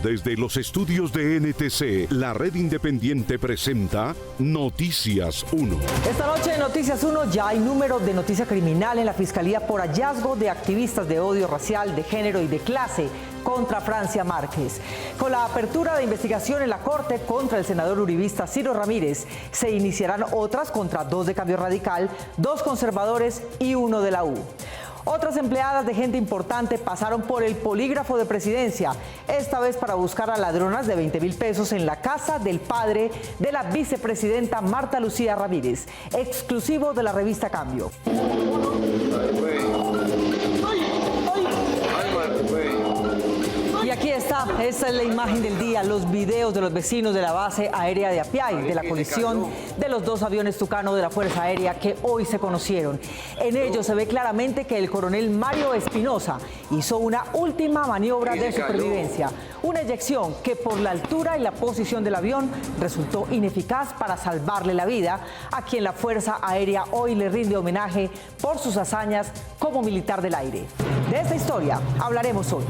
Desde los estudios de NTC, la red independiente presenta Noticias 1. Esta noche en Noticias 1 ya hay número de noticia criminal en la Fiscalía por hallazgo de activistas de odio racial, de género y de clase contra Francia Márquez. Con la apertura de investigación en la Corte contra el senador uribista Ciro Ramírez, se iniciarán otras contra 2 de Cambio Radical, 2 conservadores y 1 de la U. Otras empleadas de gente importante pasaron por el polígrafo de presidencia, esta vez para buscar a ladronas de 20.000 pesos en la casa del padre de la vicepresidenta Marta Lucía Ramírez, exclusivo de la revista Cambio. Y aquí está, esta es la imagen del día, los videos de los vecinos de la base aérea de Apiay, de la colisión de los 2 aviones Tucano de la Fuerza Aérea que hoy se conocieron. En ellos se ve claramente que el coronel Mario Espinosa hizo una última maniobra de supervivencia, una eyección que por la altura y la posición del avión resultó ineficaz para salvarle la vida, a quien la Fuerza Aérea hoy le rinde homenaje por sus hazañas como militar del aire. De esta historia hablaremos hoy.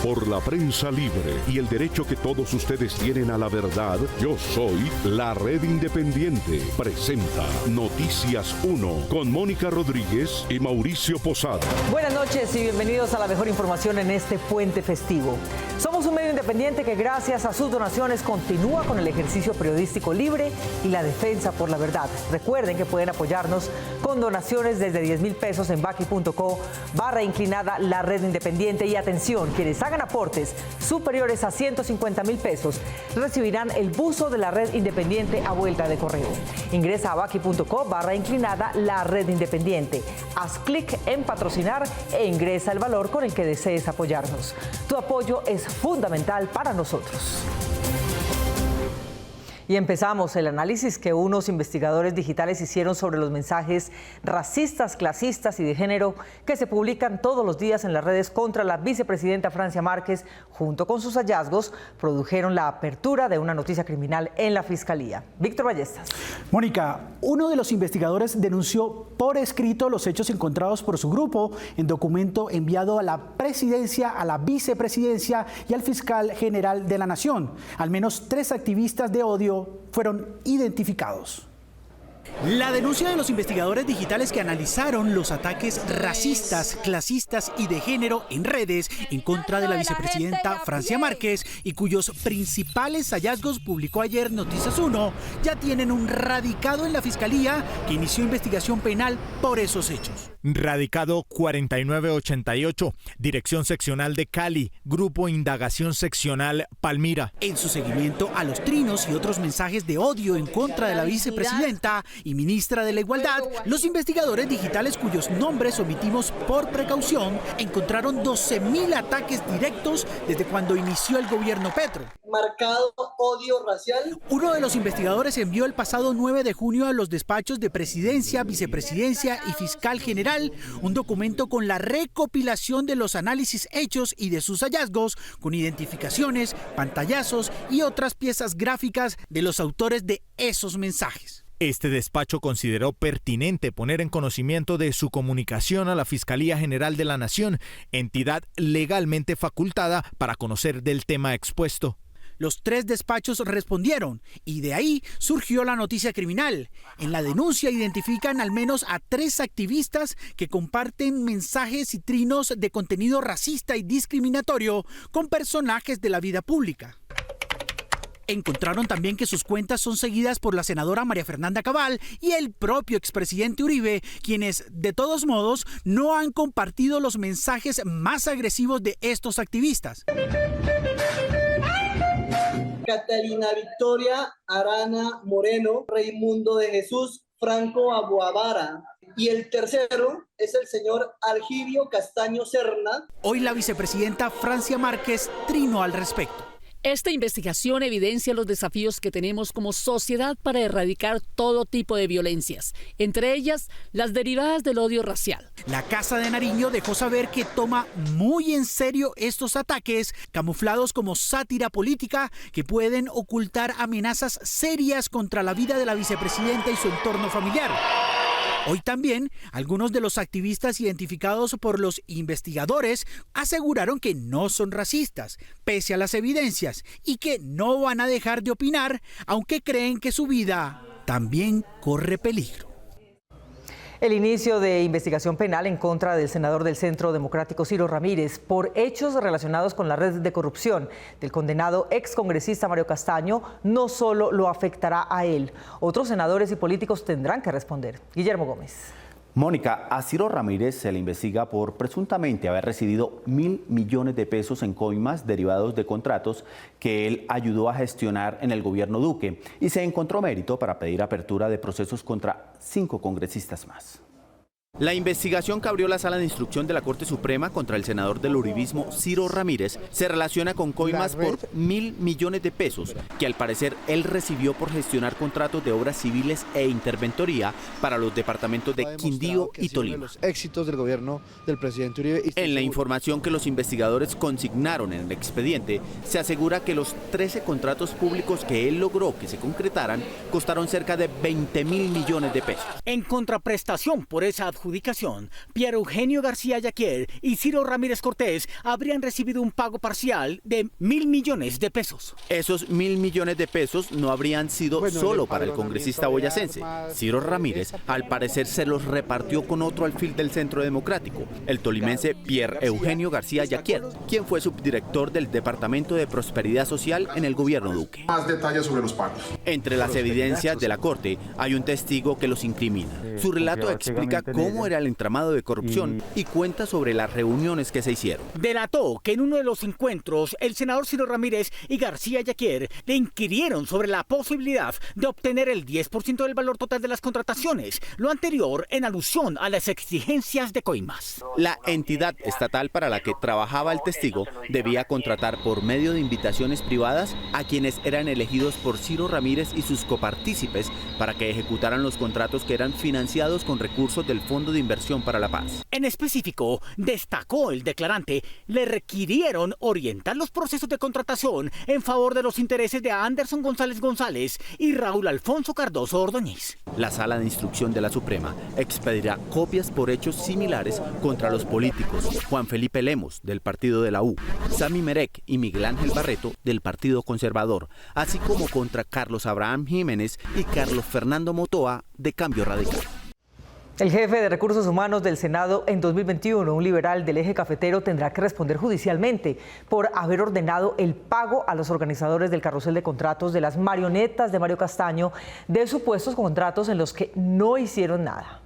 Por la prensa libre y el derecho que todos ustedes tienen a la verdad, Yo Soy la Red Independiente presenta Noticias 1 con Mónica Rodríguez y Mauricio Posada. Buenas noches y bienvenidos a la mejor información en este puente festivo. Somos un medio independiente que gracias a sus donaciones continúa con el ejercicio periodístico libre y la defensa por la verdad. Recuerden que pueden apoyarnos con donaciones desde 10.000 pesos en baki.co/inclinada la Red Independiente. Y atención, quienes hagan aportes superiores a 150.000 pesos recibirán el buzo de la Red Independiente a vuelta de correo. Ingresa a baki.co/inclinada la Red Independiente. Haz clic en patrocinar e ingresa el valor con el que desees apoyarnos. Tu apoyo es fundamental para nosotros. Y empezamos el análisis que unos investigadores digitales hicieron sobre los mensajes racistas, clasistas y de género que se publican todos los días en las redes contra la vicepresidenta Francia Márquez. Junto con sus hallazgos, produjeron la apertura de una noticia criminal en la Fiscalía. Víctor Ballestas. Mónica, uno de los investigadores denunció por escrito los hechos encontrados por su grupo en documento enviado a la presidencia, a la vicepresidencia y al fiscal general de la Nación. Al menos 3 activistas de odio fueron identificados. La denuncia de los investigadores digitales que analizaron los ataques racistas, clasistas y de género en redes en contra de la vicepresidenta Francia Márquez y cuyos principales hallazgos publicó ayer Noticias 1, ya tienen un radicado en la Fiscalía que inició investigación penal por esos hechos. Radicado 4988, Dirección Seccional de Cali, Grupo Indagación Seccional Palmira. En su seguimiento a los trinos y otros mensajes de odio en contra de la vicepresidenta y ministra de la Igualdad, los investigadores digitales cuyos nombres omitimos por precaución encontraron 12.000 ataques directos desde cuando inició el gobierno Petro. Marcado odio racial. Uno de los investigadores envió el pasado 9 de junio a los despachos de presidencia, vicepresidencia y fiscal general un documento con la recopilación de los análisis hechos y de sus hallazgos, con identificaciones, pantallazos y otras piezas gráficas de los autores de esos mensajes. Este despacho consideró pertinente poner en conocimiento de su comunicación a la Fiscalía General de la Nación, entidad legalmente facultada para conocer del tema expuesto. Los 3 despachos respondieron y de ahí surgió la noticia criminal. En la denuncia identifican al menos a 3 activistas que comparten mensajes y trinos de contenido racista y discriminatorio con personajes de la vida pública. Encontraron también que sus cuentas son seguidas por la senadora María Fernanda Cabal y el propio expresidente Uribe, quienes, de todos modos, no han compartido los mensajes más agresivos de estos activistas. Catalina Victoria Arana Moreno, Raimundo de Jesús Franco Abuavara. Y el tercero es el señor Algirio Castaño Serna. Hoy la vicepresidenta Francia Márquez trinó al respecto. Esta investigación evidencia los desafíos que tenemos como sociedad para erradicar todo tipo de violencias, entre ellas las derivadas del odio racial. La Casa de Nariño dejó saber que toma muy en serio estos ataques, camuflados como sátira política, que pueden ocultar amenazas serias contra la vida de la vicepresidenta y su entorno familiar. Hoy también, algunos de los activistas identificados por los investigadores aseguraron que no son racistas, pese a las evidencias, y que no van a dejar de opinar, aunque creen que su vida también corre peligro. El inicio de investigación penal en contra del senador del Centro Democrático Ciro Ramírez por hechos relacionados con la red de corrupción del condenado excongresista Mario Castaño no solo lo afectará a él, otros senadores y políticos tendrán que responder. Guillermo Gómez. Mónica, a Ciro Ramírez se le investiga por presuntamente haber recibido 1.000 millones de pesos en coimas derivados de contratos que él ayudó a gestionar en el gobierno Duque, y se encontró mérito para pedir apertura de procesos contra 5 congresistas más. La investigación que abrió la Sala de Instrucción de la Corte Suprema contra el senador del uribismo Ciro Ramírez se relaciona con coimas por 1.000 millones de pesos que al parecer él recibió por gestionar contratos de obras civiles e interventoría para los departamentos de Quindío y Tolima. Los éxitos del gobierno del presidente Uribe. En la información que los investigadores consignaron en el expediente, se asegura que los 13 contratos públicos que él logró que se concretaran costaron cerca de 20.000 millones de pesos. En contraprestación por esa adjudicación, Pierre Eugenio García Yaquier y Ciro Ramírez Cortés habrían recibido un pago parcial de 1.000 millones de pesos. Esos 1.000 millones de pesos no habrían sido solo para el congresista boyacense. Ciro Ramírez, al parecer, se los repartió con otro alfil del Centro Democrático, el tolimense Pierre Eugenio García Yaquier, quien fue subdirector del Departamento de Prosperidad Social en el gobierno Duque. Más detalles sobre los pagos. Entre las evidencias de la Corte hay un testigo que los incrimina. Su relato explica cómo era el entramado de corrupción y cuenta sobre las reuniones que se hicieron. Delató que en uno de los encuentros el senador Ciro Ramírez y García Yaquier le inquirieron sobre la posibilidad de obtener el 10% del valor total de las contrataciones, lo anterior en alusión a las exigencias de coimas. La entidad estatal para la que trabajaba el testigo debía contratar por medio de invitaciones privadas a quienes eran elegidos por Ciro Ramírez y sus copartícipes para que ejecutaran los contratos que eran financiados con recursos del Fondo de Inversión para la Paz. En específico, destacó el declarante, le requirieron orientar los procesos de contratación en favor de los intereses de Anderson González González y Raúl Alfonso Cardoso Ordóñez. La Sala de Instrucción de la Suprema expedirá copias por hechos similares contra los políticos Juan Felipe Lemos, del partido de la U, Sami Merek y Miguel Ángel Barreto, del Partido Conservador, así como contra Carlos Abraham Jiménez y Carlos Fernando Motoa, de Cambio Radical. El jefe de Recursos Humanos del Senado en 2021, un liberal del eje cafetero, tendrá que responder judicialmente por haber ordenado el pago a los organizadores del carrusel de contratos de las marionetas de Mario Castaño de supuestos contratos en los que no hicieron nada.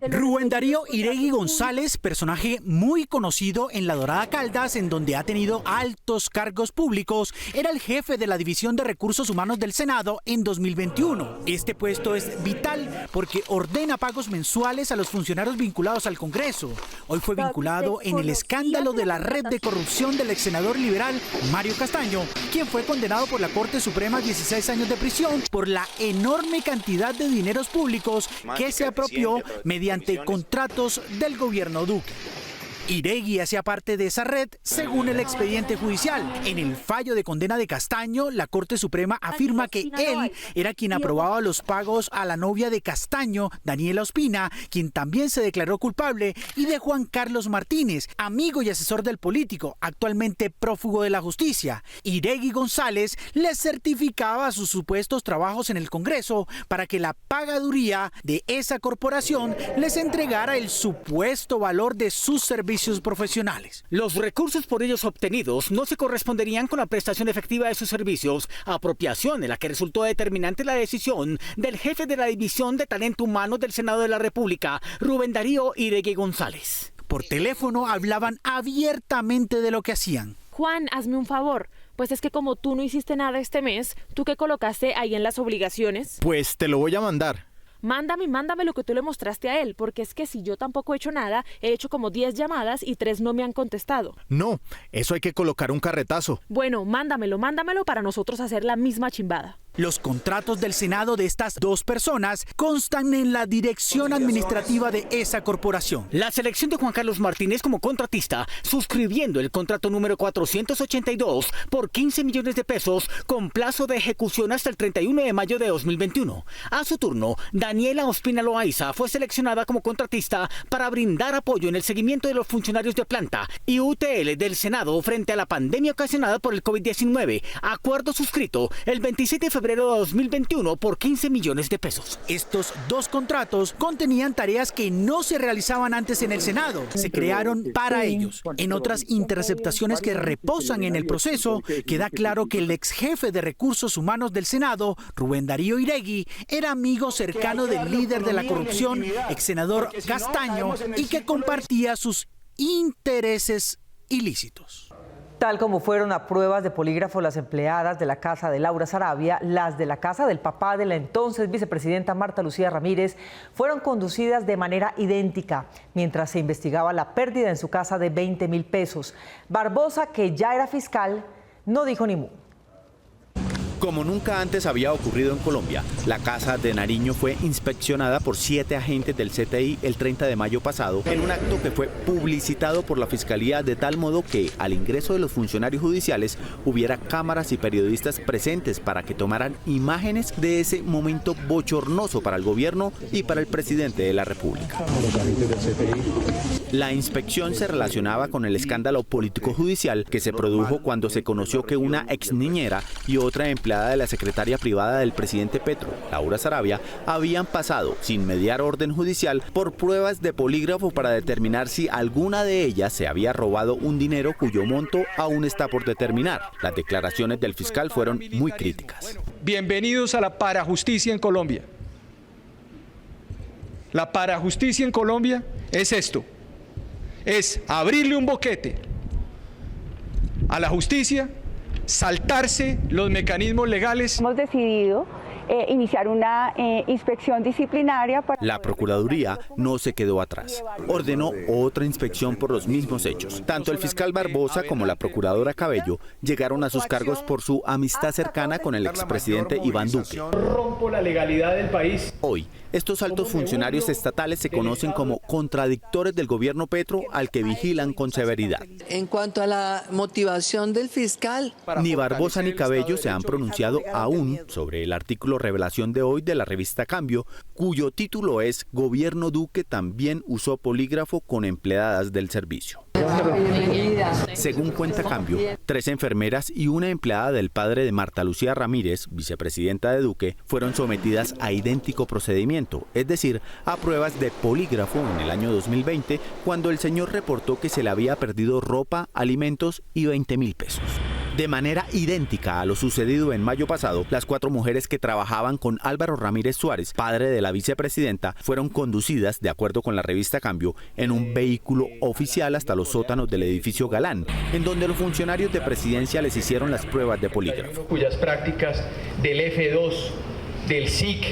Rubén Darío Iregui González, personaje muy conocido en La Dorada Caldas, en donde ha tenido altos cargos públicos, era el jefe de la División de Recursos Humanos del Senado en 2021. Este puesto es vital porque ordena pagos mensuales a los funcionarios vinculados al Congreso. Hoy fue vinculado en el escándalo de la red de corrupción del ex senador liberal Mario Castaño, quien fue condenado por la Corte Suprema a 16 años de prisión por la enorme cantidad de dineros públicos que se apropió mediante contratos del gobierno Duque. Iregui hacía parte de esa red, según el expediente judicial. En el fallo de condena de Castaño, la Corte Suprema afirma que él era quien aprobaba los pagos a la novia de Castaño, Daniela Ospina, quien también se declaró culpable, y de Juan Carlos Martínez, amigo y asesor del político, actualmente prófugo de la justicia. Iregui González les certificaba sus supuestos trabajos en el Congreso para que la pagaduría de esa corporación les entregara el supuesto valor de sus servicios profesionales. Los recursos por ellos obtenidos no se corresponderían con la prestación efectiva de sus servicios, apropiación en la que resultó determinante la decisión del jefe de la División de Talento Humano del Senado de la República, Rubén Darío Iregui González. Por teléfono hablaban abiertamente de lo que hacían. Juan, hazme un favor. Pues es que como tú no hiciste nada este mes, ¿tú qué colocaste ahí en las obligaciones? Pues te lo voy a mandar. Mándame lo que tú le mostraste a él, porque es que si yo tampoco he hecho nada, he hecho como 10 llamadas y 3 no me han contestado. No, eso hay que colocar un carretazo. Bueno, mándamelo para nosotros hacer la misma chimbada. Los contratos del Senado de estas dos personas constan en la dirección administrativa de esa corporación. La selección de Juan Carlos Martínez como contratista, suscribiendo el contrato número 482 por 15 millones de pesos con plazo de ejecución hasta el 31 de mayo de 2021. A su turno, Daniela Ospina Loaiza fue seleccionada como contratista para brindar apoyo en el seguimiento de los funcionarios de planta y UTL del Senado frente a la pandemia ocasionada por el COVID-19. Acuerdo suscrito el 27 de febrero de 2021 por 15 millones de pesos. Estos dos contratos contenían tareas que no se realizaban antes en el Senado. Se crearon para ellos. En otras interceptaciones que reposan en el proceso, queda claro que el ex jefe de Recursos Humanos del Senado, Rubén Darío Iregui, era amigo cercano del líder de la corrupción, ex senador Castaño, y que compartía sus intereses ilícitos. Tal como fueron a pruebas de polígrafo las empleadas de la casa de Laura Sarabia, las de la casa del papá de la entonces vicepresidenta Marta Lucía Ramírez fueron conducidas de manera idéntica mientras se investigaba la pérdida en su casa de 20.000 pesos. Barbosa, que ya era fiscal, no dijo ni mu. Como nunca antes había ocurrido en Colombia, la Casa de Nariño fue inspeccionada por 7 agentes del CTI el 30 de mayo pasado en un acto que fue publicitado por la Fiscalía de tal modo que al ingreso de los funcionarios judiciales hubiera cámaras y periodistas presentes para que tomaran imágenes de ese momento bochornoso para el gobierno y para el presidente de la República. La inspección se relacionaba con el escándalo político-judicial que se produjo cuando se conoció que una ex niñera y otra empleada de la secretaria privada del presidente Petro, Laura Sarabia, habían pasado, sin mediar orden judicial, por pruebas de polígrafo para determinar si alguna de ellas se había robado un dinero cuyo monto aún está por determinar. Las declaraciones del fiscal fueron muy críticas. Bienvenidos a la parajusticia en Colombia. La parajusticia en Colombia es esto. Es abrirle un boquete a la justicia, saltarse los mecanismos legales. Hemos decidido iniciar una inspección disciplinaria. La Procuraduría no se quedó atrás. Ordenó otra inspección por los mismos hechos. Tanto el fiscal Barbosa como la procuradora Cabello llegaron a sus cargos por su amistad cercana con el expresidente Iván Duque. Rompo la legalidad del país. Hoy, estos altos funcionarios estatales se conocen como contradictores del gobierno Petro al que vigilan con severidad. En cuanto a la motivación del fiscal, ni Barbosa ni Cabello se han pronunciado aún sobre el artículo Revelación de hoy de la revista Cambio, cuyo título es Gobierno Duque también usó polígrafo con empleadas del servicio. Según cuenta Cambio, 3 enfermeras y una empleada del padre de Marta Lucía Ramírez, vicepresidenta de Duque, fueron sometidas a idéntico procedimiento, es decir, a pruebas de polígrafo en el año 2020, cuando el señor reportó que se le había perdido ropa, alimentos y 20.000 pesos. De manera idéntica a lo sucedido en mayo pasado, las 4 mujeres que trabajaban con Álvaro Ramírez Suárez, padre de la vicepresidenta, fueron conducidas, de acuerdo con la revista Cambio, en un vehículo oficial hasta los sótanos del edificio Galán, en donde los funcionarios de presidencia les hicieron las pruebas de polígrafo. Cuyas prácticas del F2, del SIC,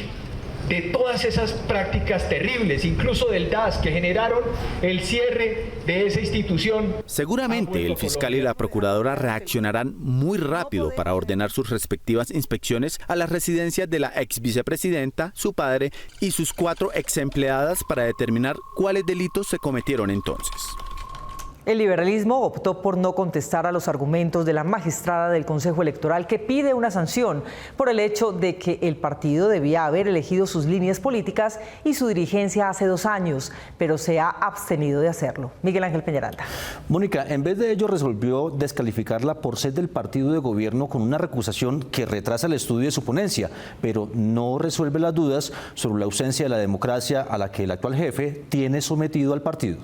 de todas esas prácticas terribles, incluso del DAS, que generaron el cierre de esa institución. Seguramente el fiscal y la procuradora reaccionarán muy rápido para ordenar sus respectivas inspecciones a las residencias de la ex vicepresidenta, su padre y sus 4 ex empleadas para determinar cuáles delitos se cometieron entonces. El liberalismo optó por no contestar a los argumentos de la magistrada del Consejo Electoral que pide una sanción por el hecho de que el partido debía haber elegido sus líneas políticas y su dirigencia hace 2 años, pero se ha abstenido de hacerlo. Miguel Ángel Peñaranda. Mónica, en vez de ello resolvió descalificarla por ser del partido de gobierno con una recusación que retrasa el estudio de su ponencia, pero no resuelve las dudas sobre la ausencia de la democracia a la que el actual jefe tiene sometido al partido.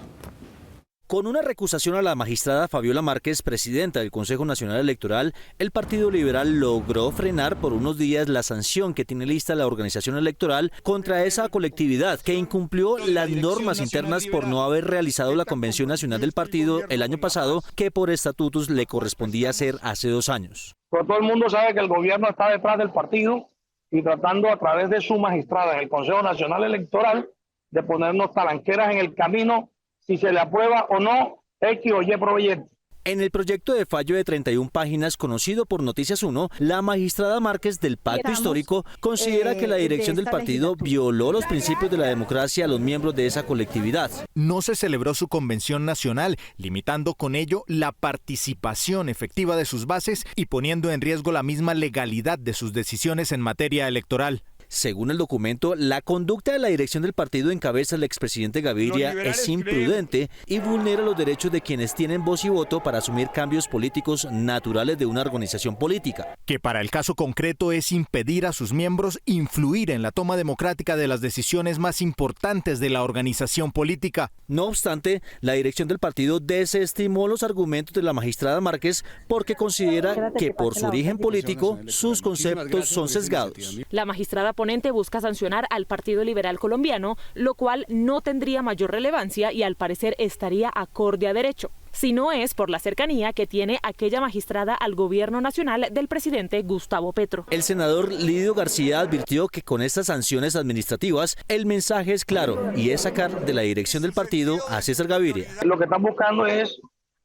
Con una recusación a la magistrada Fabiola Márquez, presidenta del Consejo Nacional Electoral, el Partido Liberal logró frenar por unos días la sanción que tiene lista la organización electoral contra esa colectividad que incumplió las normas internas por no haber realizado la Convención Nacional del partido el año pasado, que por estatutos le correspondía hacer hace 2 años. Pero todo el mundo sabe que el gobierno está detrás del partido y tratando a través de su magistrada en el Consejo Nacional Electoral de ponernos talanqueras en el camino si se le aprueba o no X o Y proyecto. En el proyecto de fallo de 31 páginas conocido por Noticias 1, la magistrada Márquez del Pacto Histórico considera que la dirección del partido violó los principios de la democracia a los miembros de esa colectividad. No se celebró su convención nacional, limitando con ello la participación efectiva de sus bases y poniendo en riesgo la misma legalidad de sus decisiones en materia electoral. Según el documento, la conducta de la dirección del partido en cabeza del expresidente Gaviria es imprudente y vulnera los derechos de quienes tienen voz y voto para asumir cambios políticos naturales de una organización política. Que para el caso concreto es impedir a sus miembros influir en la toma democrática de las decisiones más importantes de la organización política. No obstante, la dirección del partido desestimó los argumentos de la magistrada Márquez porque considera que por su origen político sus conceptos son sesgados. La magistrada ponente busca sancionar al Partido Liberal Colombiano, lo cual no tendría mayor relevancia y al parecer estaría acorde a derecho, si no es por la cercanía que tiene aquella magistrada al gobierno nacional del presidente Gustavo Petro. El senador Lidio García advirtió que con estas sanciones administrativas el mensaje es claro y es sacar de la dirección del partido a César Gaviria. Lo que están buscando es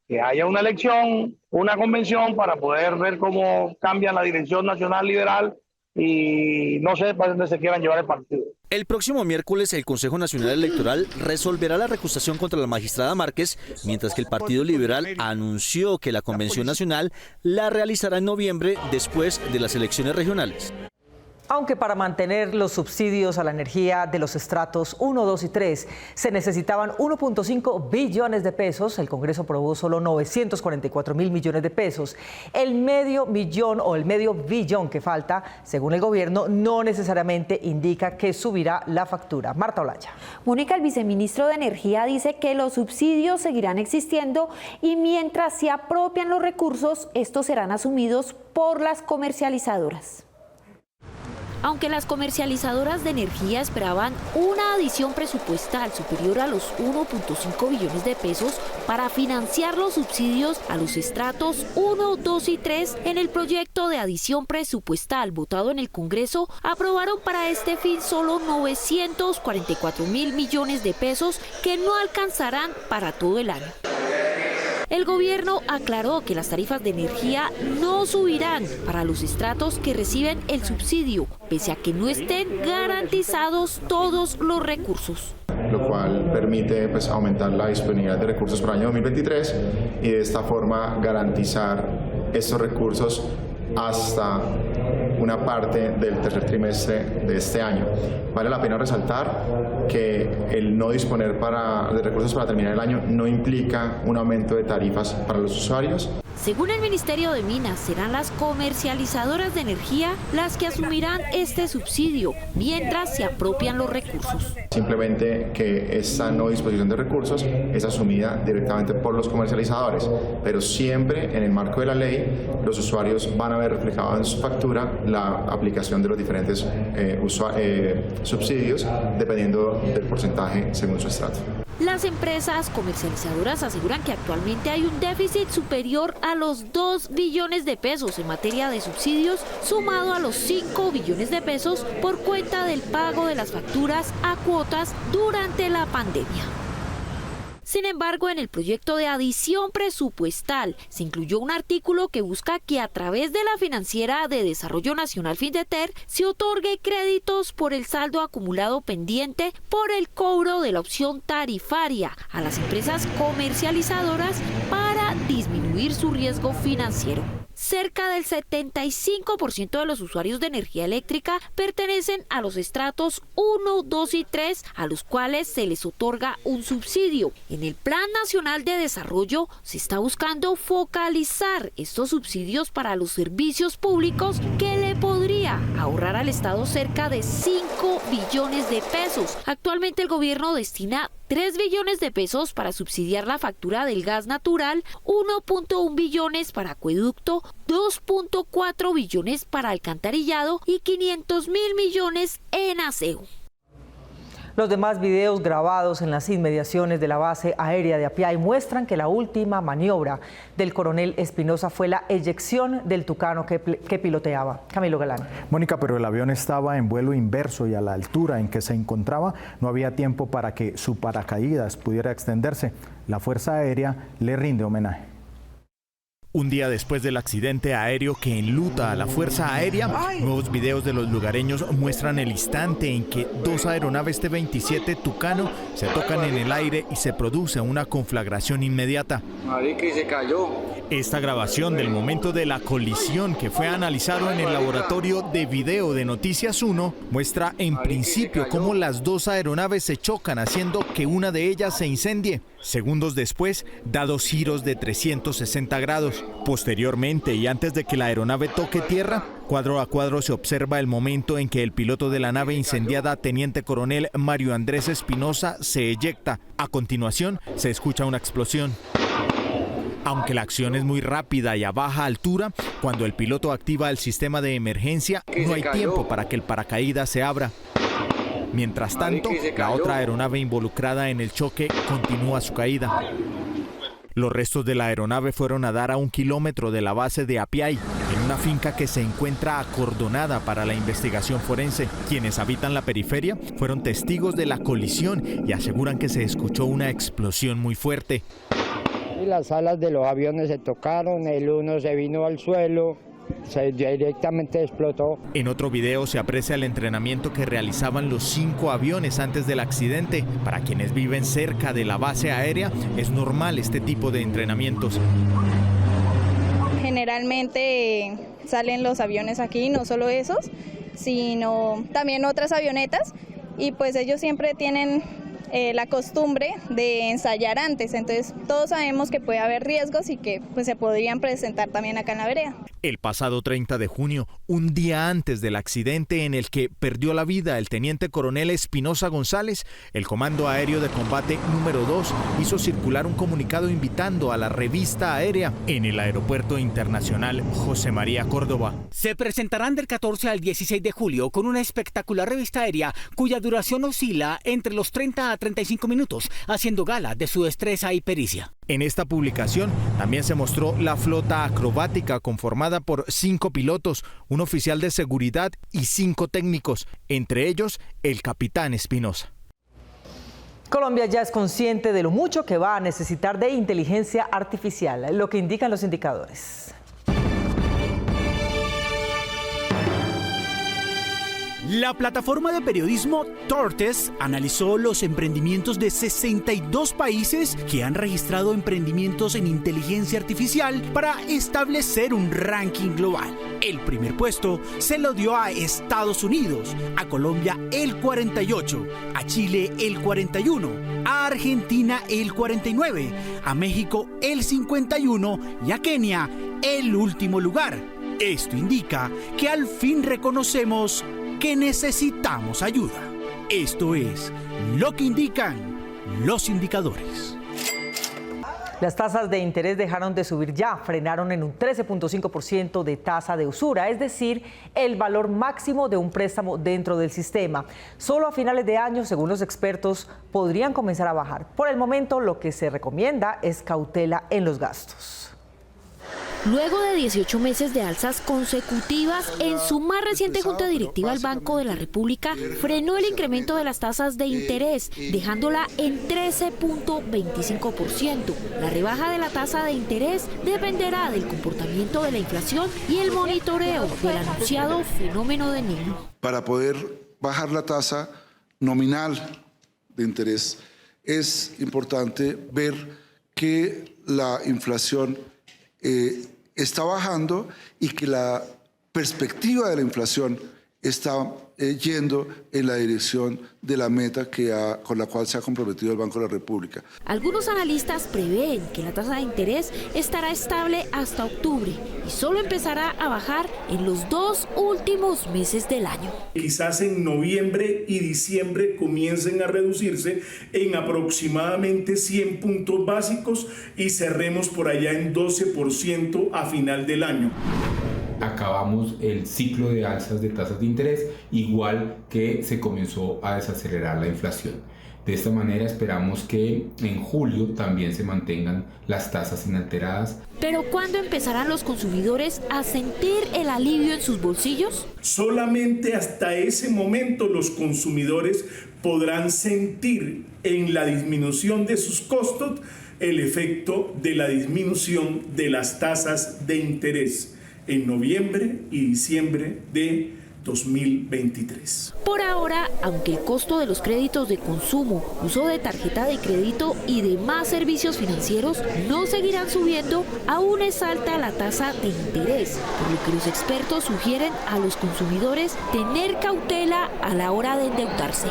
que haya una elección, una convención para poder ver cómo cambia la dirección nacional liberal y no sé para dónde se quieran llevar el partido. El próximo miércoles el Consejo Nacional Electoral resolverá la recusación contra la magistrada Márquez, mientras que el Partido Liberal anunció que la Convención Nacional la realizará en noviembre después de las elecciones regionales. Aunque para mantener los subsidios a la energía de los estratos 1, 2 y 3 se necesitaban 1.5 billones de pesos, el Congreso aprobó solo 944.000 millones de pesos. El medio billón que falta, según el gobierno, no necesariamente indica que subirá la factura. Marta Olaya. Mónica, el viceministro de Energía dice que los subsidios seguirán existiendo y mientras se apropian los recursos, estos serán asumidos por las comercializadoras. Aunque las comercializadoras de energía esperaban una adición presupuestal superior a los 1.5 billones de pesos para financiar los subsidios a los estratos 1, 2 y 3, en el proyecto de adición presupuestal votado en el Congreso, aprobaron para este fin solo 944.000 millones de pesos que no alcanzarán para todo el año. El gobierno aclaró que las tarifas de energía no subirán para los estratos que reciben el subsidio, pese a que no estén garantizados todos los recursos. Lo cual permite aumentar la disponibilidad de recursos para el año 2023 y de esta forma garantizar estos recursos hasta una parte del tercer trimestre de este año. Vale la pena resaltar que el no disponer de recursos para terminar el año no implica un aumento de tarifas para los usuarios. Según el Ministerio de Minas, serán las comercializadoras de energía las que asumirán este subsidio mientras se apropian los recursos. Simplemente que esta no disposición de recursos es asumida directamente por los comercializadores, pero siempre en el marco de la ley los usuarios van a ver reflejado en su factura la aplicación de los diferentes subsidios dependiendo del porcentaje según su estrato. Las empresas comercializadoras aseguran que actualmente hay un déficit superior a los 2 billones de pesos en materia de subsidios, sumado a los 5 billones de pesos por cuenta del pago de las facturas a cuotas durante la pandemia. Sin embargo, en el proyecto de adición presupuestal se incluyó un artículo que busca que a través de la Financiera de Desarrollo Nacional Findeter se otorgue créditos por el saldo acumulado pendiente por el cobro de la opción tarifaria a las empresas comercializadoras para disminuir su riesgo financiero. Cerca del 75% de los usuarios de energía eléctrica pertenecen a los estratos 1, 2 y 3, a los cuales se les otorga un subsidio. En el Plan Nacional de Desarrollo se está buscando focalizar estos subsidios para los servicios públicos que le podría ahorrar al Estado cerca de 5 billones de pesos. Actualmente el gobierno destina 3 billones de pesos para subsidiar la factura del gas natural, 1.1 billones para acueducto, 2.4 billones para alcantarillado y 500.000 millones en aseo. Los demás videos grabados en las inmediaciones de la base aérea de Apiay muestran que la última maniobra del coronel Espinosa fue la eyección del tucano que piloteaba. Camilo Galán. Mónica, pero el avión estaba en vuelo inverso y a la altura en que se encontraba no había tiempo para que su paracaídas pudiera extenderse. La Fuerza Aérea le rinde homenaje. Un día después del accidente aéreo que enluta a la Fuerza Aérea, nuevos videos de los lugareños muestran el instante en que dos aeronaves T-27 Tucano se tocan en el aire y se produce una conflagración inmediata. Marica, y se cayó. Esta grabación del momento de la colisión, que fue analizado en el laboratorio de video de Noticias 1, muestra en principio cómo las dos aeronaves se chocan, haciendo que una de ellas se incendie. Segundos después, da dos giros de 360 grados. Posteriormente, y antes de que la aeronave toque tierra, cuadro a cuadro se observa el momento en que el piloto de la nave incendiada, teniente coronel Mario Andrés Espinosa, se eyecta. A continuación, se escucha una explosión. Aunque la acción es muy rápida y a baja altura, cuando el piloto activa el sistema de emergencia, no hay tiempo para que el paracaídas se abra. Mientras tanto, la otra aeronave involucrada en el choque continúa su caída. Los restos de la aeronave fueron a dar a 1 kilómetro de la base de Apiay, en una finca que se encuentra acordonada para la investigación forense. Quienes habitan la periferia fueron testigos de la colisión y aseguran que se escuchó una explosión muy fuerte. Y las alas de los aviones se tocaron, el uno se vino al suelo, se directamente explotó. En otro video se aprecia el entrenamiento que realizaban los 5 aviones antes del accidente. Para quienes viven cerca de la base aérea, es normal este tipo de entrenamientos. Generalmente salen los aviones aquí, no solo esos, sino también otras avionetas, y pues ellos siempre tienen la costumbre de ensayar antes, entonces todos sabemos que puede haber riesgos y que pues se podrían presentar también acá en la vereda. El pasado 30 de junio, un día antes del accidente en el que perdió la vida el teniente coronel Espinosa González, el Comando Aéreo de Combate número 2 hizo circular un comunicado invitando a la revista aérea en el Aeropuerto Internacional José María Córdoba. Se presentarán del 14 al 16 de julio con una espectacular revista aérea cuya duración oscila entre los 30 a 35 minutos, haciendo gala de su destreza y pericia. En esta publicación también se mostró la flota acrobática conformada por 5 pilotos, un oficial de seguridad y 5 técnicos, entre ellos el capitán Espinosa. Colombia ya es consciente de lo mucho que va a necesitar de inteligencia artificial, lo que indican los indicadores. La plataforma de periodismo Tortes analizó los emprendimientos de 62 países que han registrado emprendimientos en inteligencia artificial para establecer un ranking global. El primer puesto se lo dio a Estados Unidos, a Colombia el 48, a Chile el 41, a Argentina el 49, a México el 51 y a Kenia el último lugar. Esto indica que al fin reconocemos que necesitamos ayuda. Esto es lo que indican los indicadores. Las tasas de interés dejaron de subir ya, frenaron en un 13.5% de tasa de usura, es decir, el valor máximo de un préstamo dentro del sistema. Solo a finales de año, según los expertos, podrían comenzar a bajar. Por el momento, lo que se recomienda es cautela en los gastos. Luego de 18 meses de alzas consecutivas, en su más reciente junta directiva, el Banco de la República frenó el incremento de las tasas de interés, dejándola en 13.25%. La rebaja de la tasa de interés dependerá del comportamiento de la inflación y el monitoreo del anunciado fenómeno del Niño. Para poder bajar la tasa nominal de interés, es importante ver que la inflación está bajando y que la perspectiva de la inflación está yendo en la dirección de la meta con la cual se ha comprometido el Banco de la República. Algunos analistas prevén que la tasa de interés estará estable hasta octubre y solo empezará a bajar en los 2 últimos meses del año. Quizás en noviembre y diciembre comiencen a reducirse en aproximadamente 100 puntos básicos y cerremos por allá en 12% a final del año. Acabamos el ciclo de alzas de tasas de interés, igual que se comenzó a desacelerar la inflación. De esta manera esperamos que en julio también se mantengan las tasas inalteradas. ¿Pero cuándo empezarán los consumidores a sentir el alivio en sus bolsillos? Solamente hasta ese momento los consumidores podrán sentir en la disminución de sus costos el efecto de la disminución de las tasas de interés en noviembre y diciembre de 2023. Por ahora, aunque el costo de los créditos de consumo, uso de tarjeta de crédito y demás servicios financieros no seguirán subiendo, aún es alta la tasa de interés, por lo que los expertos sugieren a los consumidores tener cautela a la hora de endeudarse.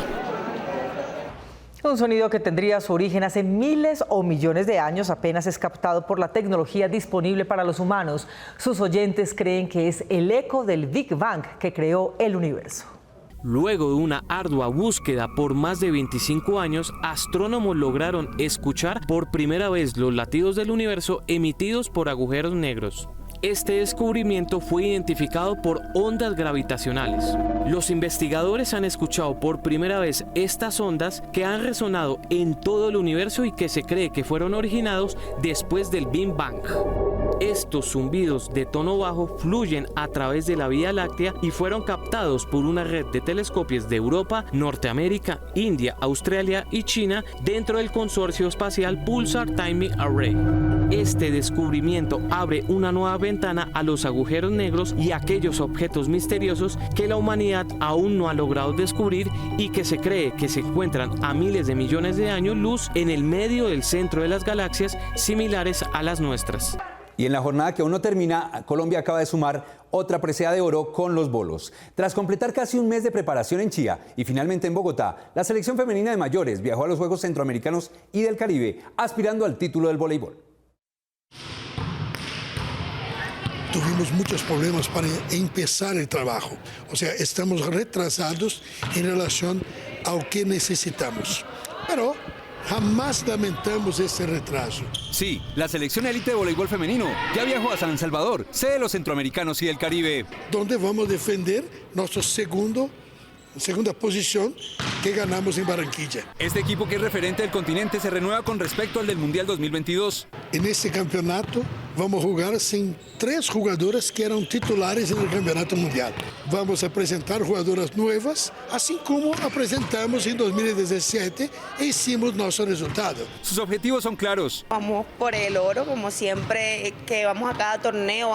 Un sonido que tendría su origen hace miles o millones de años apenas es captado por la tecnología disponible para los humanos. Sus oyentes creen que es el eco del Big Bang que creó el universo. Luego de una ardua búsqueda por más de 25 años, astrónomos lograron escuchar por primera vez los latidos del universo emitidos por agujeros negros. Este descubrimiento fue identificado por ondas gravitacionales. Los investigadores han escuchado por primera vez estas ondas que han resonado en todo el universo y que se cree que fueron originados después del Big Bang. Estos zumbidos de tono bajo fluyen a través de la Vía Láctea y fueron captados por una red de telescopios de Europa, Norteamérica, India, Australia y China dentro del consorcio espacial Pulsar Timing Array. Este descubrimiento abre una nueva ventana a los agujeros negros y aquellos objetos misteriosos que la humanidad aún no ha logrado descubrir y que se cree que se encuentran a miles de millones de años luz en el medio del centro de las galaxias similares a las nuestras. Y en la jornada que aún no termina, Colombia acaba de sumar otra presea de oro con los bolos. Tras completar casi un mes de preparación en Chía y finalmente en Bogotá, la selección femenina de mayores viajó a los Juegos Centroamericanos y del Caribe, aspirando al título del voleibol. Tuvimos muchos problemas para empezar el trabajo. O sea, estamos retrasados en relación a lo que necesitamos. Pero jamás lamentamos ese retraso. Sí, la selección élite de voleibol femenino ya viajó a San Salvador, sede de los Centroamericanos y del Caribe, donde vamos a defender nuestra segunda posición que ganamos en Barranquilla. Este equipo, que es referente del continente, se renueva con respecto al del Mundial 2022. En este campeonato vamos a jugar sin 3 jugadoras que eran titulares en el campeonato mundial. Vamos a presentar jugadoras nuevas, así como presentamos en 2017 e hicimos nuestro resultado. Sus objetivos son claros. Vamos por el oro, como siempre que vamos a cada torneo,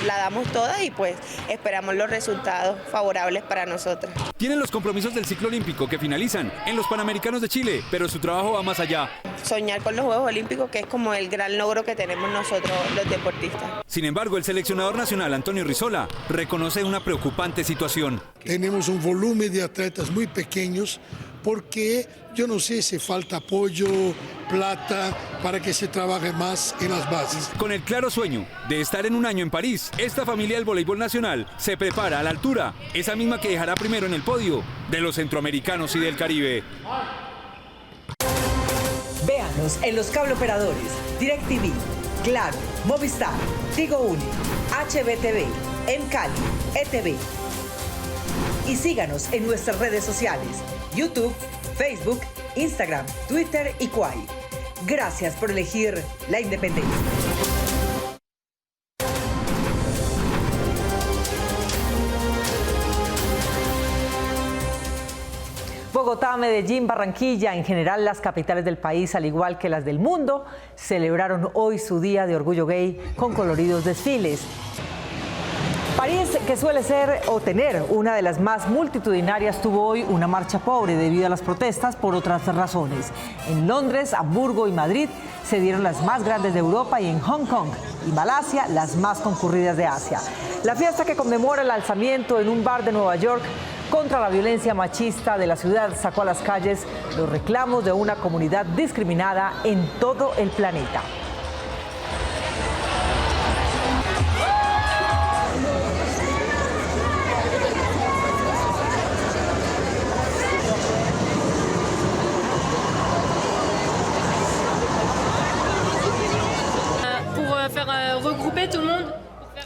la damos toda y pues esperamos los resultados favorables para nosotras. Tienen los compromisos del ciclo olímpico que finalizan en los Panamericanos de Chile, pero su trabajo va más allá. Soñar con los Juegos Olímpicos, que es como el gran logro que tenemos nosotros los deportistas. Sin embargo, el seleccionador nacional Antonio Rizola reconoce una preocupante situación. Tenemos un volumen de atletas muy pequeños porque yo no sé si falta apoyo, plata, para que se trabaje más en las bases. Con el claro sueño de estar en un año en París, esta familia del voleibol nacional se prepara a la altura, esa misma que dejará primero en el podio de los Centroamericanos y del Caribe. Véanos en los cable operadores DirecTV, Claro, Movistar, Tigo Uni, HBTV, en Cali, ETV. Y síganos en nuestras redes sociales, YouTube, Facebook, Instagram, Twitter y Kwai. Gracias por elegir la independencia. Bogotá, Medellín, Barranquilla, en general las capitales del país, al igual que las del mundo, celebraron hoy su Día de Orgullo Gay con coloridos desfiles. París, que suele ser o tener una de las más multitudinarias, tuvo hoy una marcha pobre debido a las protestas por otras razones. En Londres, Hamburgo y Madrid se dieron las más grandes de Europa y en Hong Kong y Malasia las más concurridas de Asia. La fiesta, que conmemora el alzamiento en un bar de Nueva York contra la violencia machista de la ciudad, sacó a las calles los reclamos de una comunidad discriminada en todo el planeta.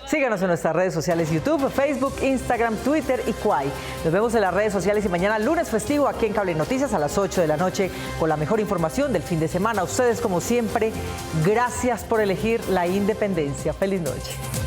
Síganos en nuestras redes sociales YouTube, Facebook, Instagram, Twitter y Kwai. Nos vemos en las redes sociales y mañana lunes festivo aquí en Cable Noticias a las 8 de la noche con la mejor información del fin de semana. A ustedes, como siempre, gracias por elegir la independencia. Feliz noche.